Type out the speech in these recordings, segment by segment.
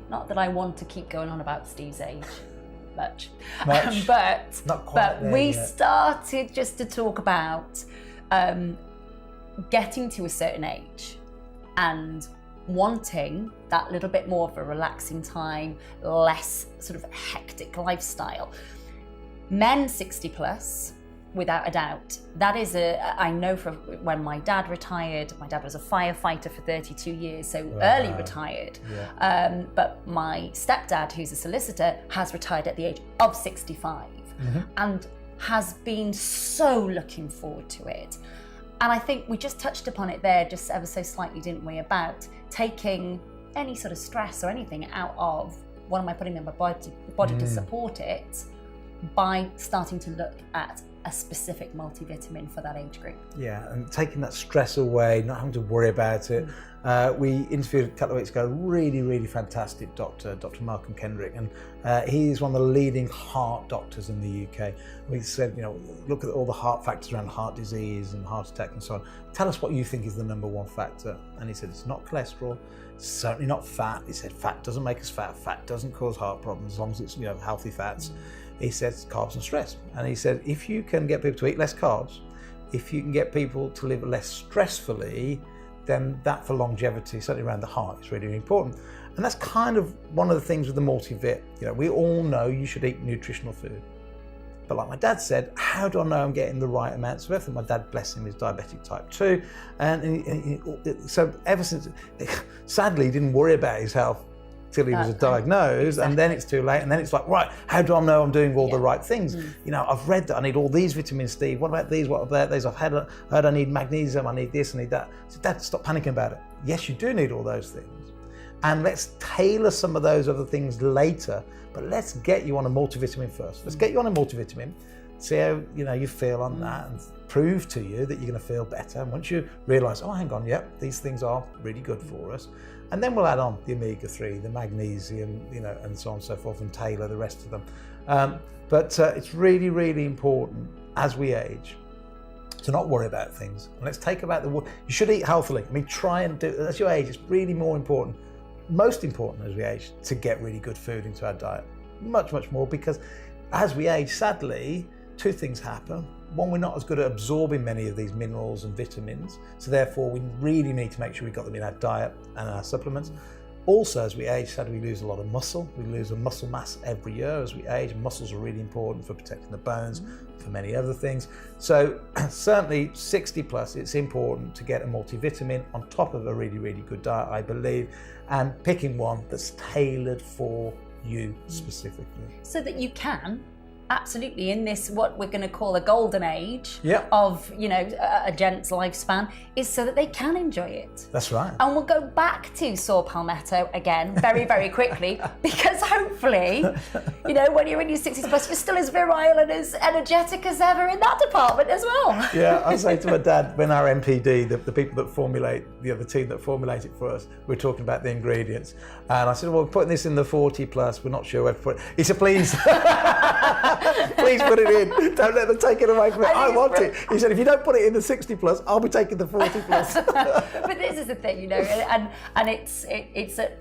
Not that I want to keep going on about Steve's age much. But not quite but we yet. started just to talk about getting to a certain age and wanting that little bit more of a relaxing time, less sort of hectic lifestyle. Men 60 plus, without a doubt, that is I know from when my dad retired, my dad was a firefighter for 32 years, so early retired. Yeah. But my stepdad, who's a solicitor, has retired at the age of 65 and has been so looking forward to it. And I think we just touched upon it there just ever so slightly, didn't we, about taking any sort of stress or anything out of what am I putting in my body to support it, by starting to look at a specific multivitamin for that age group. Yeah, and taking that stress away, not having to worry about it. We interviewed a couple of weeks ago a really fantastic doctor, Dr. Malcolm Kendrick, and he's one of the leading heart doctors in the UK. We said, you know, look at all the heart factors around heart disease and heart attack and so on. Tell us what you think is the number one factor. And he said, it's not cholesterol, it's certainly not fat. He said, fat doesn't make us fat, fat doesn't cause heart problems as long as it's, you know, healthy fats. He says carbs and stress. And he said, if you can get people to eat less carbs, if you can get people to live less stressfully, then that for longevity, certainly around the heart, is really, really important. And that's kind of one of the things with the multivit. You know, we all know you should eat nutritional food. But like my dad said, how do I know I'm getting the right amounts of everything? My dad, bless him, is diabetic type 2. So ever since, sadly, he didn't worry about his health till he was diagnosed, exactly. And then it's too late, and then it's like, right, how do I know I'm doing all the right things? You know, I've read that I need all these vitamins, Steve. What about these? What about these? I've heard I need magnesium, I need this, I need that. So Dad, stop panicking about it. Yes, you do need all those things. And let's tailor some of those other things later, but let's get you on a multivitamin first. Let's get you on a multivitamin, see how you feel on that, and prove to you that you're going to feel better. And once you realise, oh, hang on, yep, these things are really good for us. And then we'll add on the omega-3, the magnesium, and so on and so forth, and tailor the rest of them. But it's really, really important as we age to not worry about things. And let's take about you should eat healthily. I mean, try and do, as you age, it's really more important, most important as we age, to get really good food into our diet. Much, much more, because as we age, sadly, two things happen. One, we're not as good at absorbing many of these minerals and vitamins, so therefore we really need to make sure we've got them in our diet and our supplements. Also, as we age, sadly, we lose a lot of muscle. We lose a muscle mass every year as we age. Muscles are really important for protecting the bones, for many other things. So certainly 60 plus, it's important to get a multivitamin on top of a really, really good diet, I believe, and picking one that's tailored for you specifically. So that you can absolutely, in this what we're going to call a golden age of a gent's lifespan, is so that they can enjoy it. That's right. And we'll go back to saw palmetto again very, very quickly, because hopefully, when you're in your 60s plus, you're still as virile and as energetic as ever in that department as well. Yeah, I say to my dad, when our MPD, the people that formulate, the team that formulate it for us, we're talking about the ingredients, and I said, well, we're putting this in the 40 plus, we're not sure where to put it. He said, please. Please put it in. Don't let them take it away from me. I want it. He said, if you don't put it in the 60 plus, I'll be taking the 40 plus. But this is the thing, and it's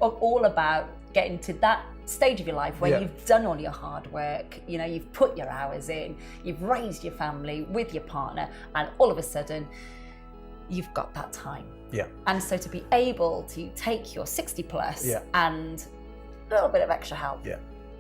all about getting to that stage of your life where you've done all your hard work, you've put your hours in, you've raised your family with your partner, and all of a sudden, you've got that time. Yeah. And so to be able to take your 60 plus and a little bit of extra help,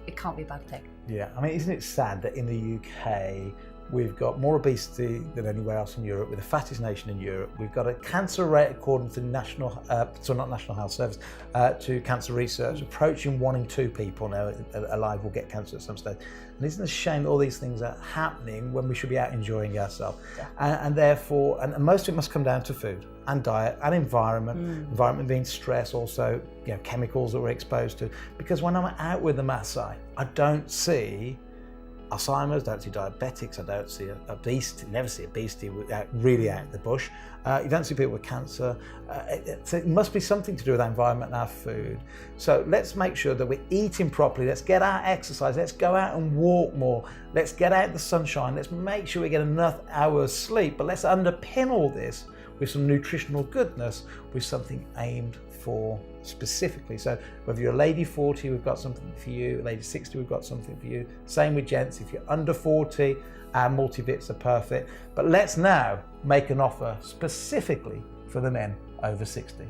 it can't be a bad thing. Yeah, I mean, isn't it sad that in the UK, we've got more obesity than anywhere else in Europe. We're the fattest nation in Europe. We've got a cancer rate, according to National Health Service, to cancer research, approaching 1 in 2 people now alive will get cancer at some stage. And isn't it a shame that all these things are happening when we should be out enjoying ourselves? Yeah. And therefore, and most of it must come down to food and diet and environment. Environment being stress, also chemicals that we're exposed to. Because when I'm out with the Maasai, I don't see Alzheimer's, don't see diabetics, I don't see obesity, never see obesity really out in the bush. You don't see people with cancer. So it must be something to do with our environment and our food. So let's make sure that we're eating properly. Let's get our exercise. Let's go out and walk more. Let's get out in the sunshine. Let's make sure we get enough hours sleep. But let's underpin all this with some nutritional goodness, with something aimed for specifically. So whether you're a lady 40, we've got something for you. A lady 60, we've got something for you. Same with gents. If you're under 40, our multivits are perfect. But let's now make an offer specifically for the men over 60.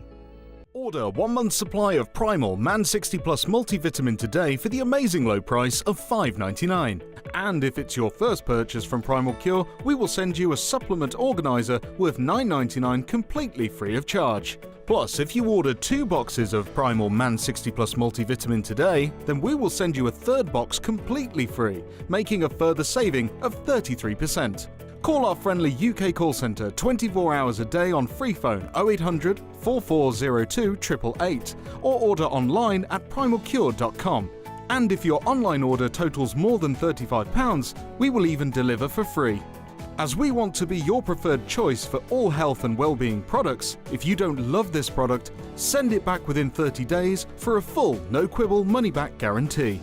Order 1 month's supply of Primal Man 60 Plus multivitamin today for the amazing low price of $5.99. And if it's your first purchase from Primal Cure, we will send you a supplement organizer worth $9.99 completely free of charge. Plus, if you order 2 boxes of Primal Man 60 Plus multivitamin today, then we will send you a 3rd box completely free, making a further saving of 33%. Call our friendly UK call centre 24 hours a day on free phone 0800 4402 888 or order online at primalcure.com. And if your online order totals more than £35, we will even deliver for free. As we want to be your preferred choice for all health and well-being products, if you don't love this product, send it back within 30 days for a full no-quibble money-back guarantee.